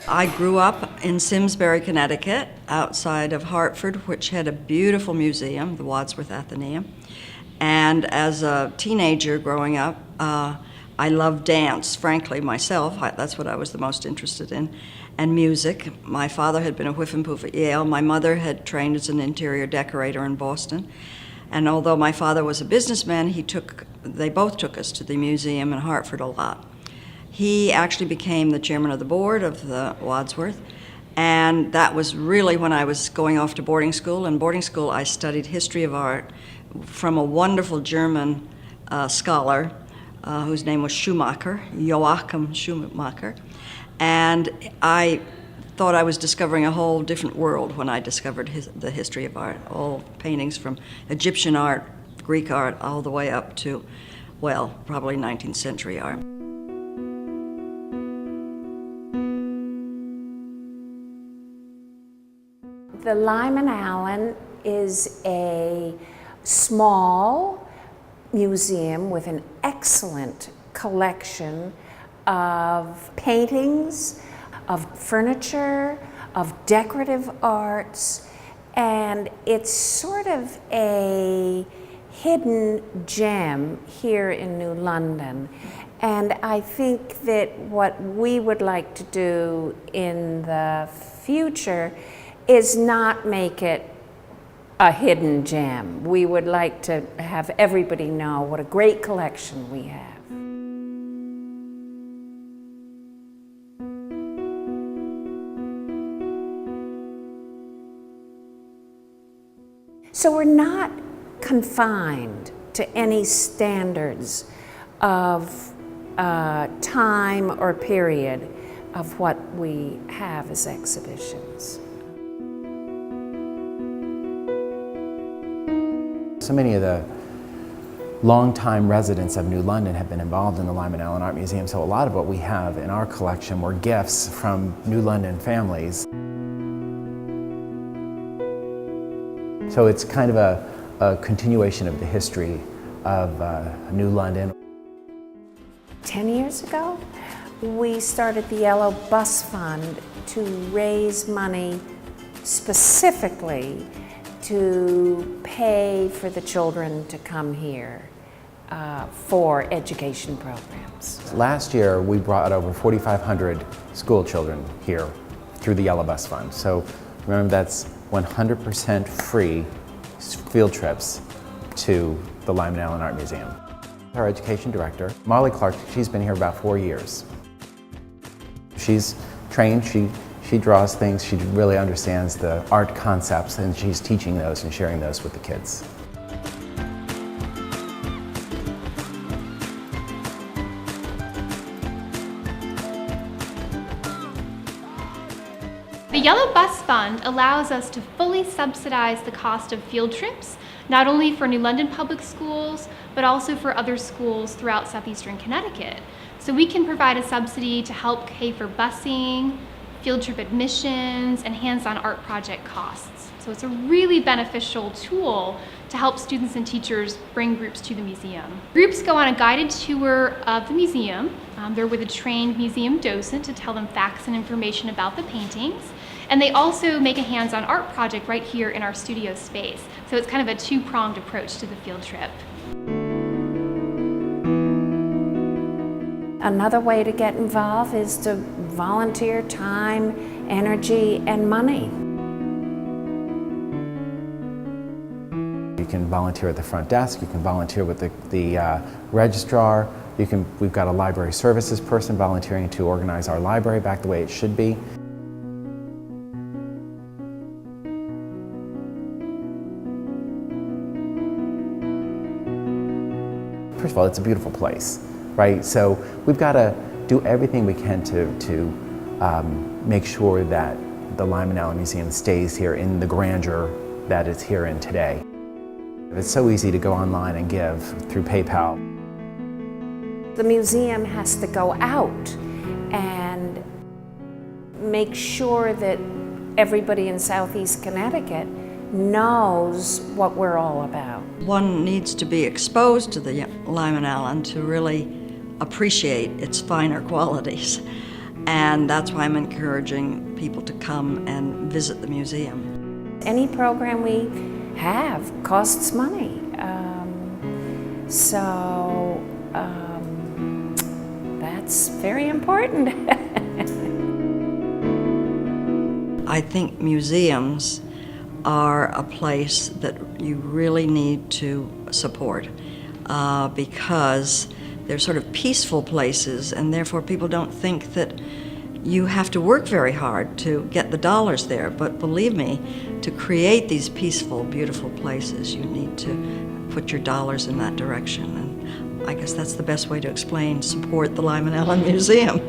I grew up in Simsbury, Connecticut, outside of Hartford, which had a beautiful museum, the Wadsworth Atheneum. And as a teenager growing up, I loved dance, frankly, myself. That's what I was the most interested in. And music. My father had been a whiff and poof at Yale. My mother had trained as an interior decorator in Boston. And although my father was a businessman, they both took us to the museum in Hartford a lot. He actually became the chairman of the board of the Wadsworth, and that was really when I was going off to boarding school. In boarding school, I studied history of art from a wonderful German scholar whose name was Schumacher, Joachim Schumacher, and I thought I was discovering a whole different world when I discovered the history of art, all paintings from Egyptian art, Greek art, all the way up to, well, probably 19th century art. The Lyman Allyn is a small museum with an excellent collection of paintings, of furniture, of decorative arts, and it's sort of a hidden gem here in New London. And I think that what we would like to do in the future is not make it a hidden gem. We would like to have everybody know what a great collection we have. So we're not confined to any standards of time or period of what we have as exhibitions. So many of the longtime residents of New London have been involved in the Lyman Allyn Art Museum, so a lot of what we have in our collection were gifts from New London families. So it's kind of a continuation of the history of New London. 10 years ago, we started the Yellow Bus Fund to raise money specifically to pay for the children to come here for education programs. Last year, we brought over 4,500 school children here through the Yellow Bus Fund. So remember, that's 100% free field trips to the Lyman Allyn Art Museum. Our education director, Molly Clark, she's been here about 4 years. She's trained, she draws things, she really understands the art concepts, and she's teaching those and sharing those with the kids. The Yellow Bus Fund allows us to fully subsidize the cost of field trips, not only for New London Public Schools, but also for other schools throughout southeastern Connecticut. So we can provide a subsidy to help pay for busing, field trip admissions, and hands-on art project costs. So it's a really beneficial tool to help students and teachers bring groups to the museum. Groups go on a guided tour of the museum. They're with a trained museum docent to tell them facts and information about the paintings. And they also make a hands-on art project right here in our studio space. So it's kind of a two-pronged approach to the field trip. Another way to get involved is to volunteer time, energy, and money. You can volunteer at the front desk, you can volunteer with the registrar, we've got a library services person volunteering to organize our library back the way it should be. First of all, it's a beautiful place, right? So we've got to do everything we can to make sure that the Lyman Allyn Museum stays here in the grandeur that it's here in today. It's so easy to go online and give through PayPal. The museum has to go out and make sure that everybody in Southeast Connecticut knows what we're all about. One needs to be exposed to the Lyman Allyn to really appreciate its finer qualities. And that's why I'm encouraging people to come and visit the museum. Any program we have costs money. That's very important. I think museums are a place that you really need to support because they're sort of peaceful places, and therefore people don't think that you have to work very hard to get the dollars there. But believe me, to create these peaceful, beautiful places, you need to put your dollars in that direction. And I guess that's the best way to explain support the Lyman Allyn Museum.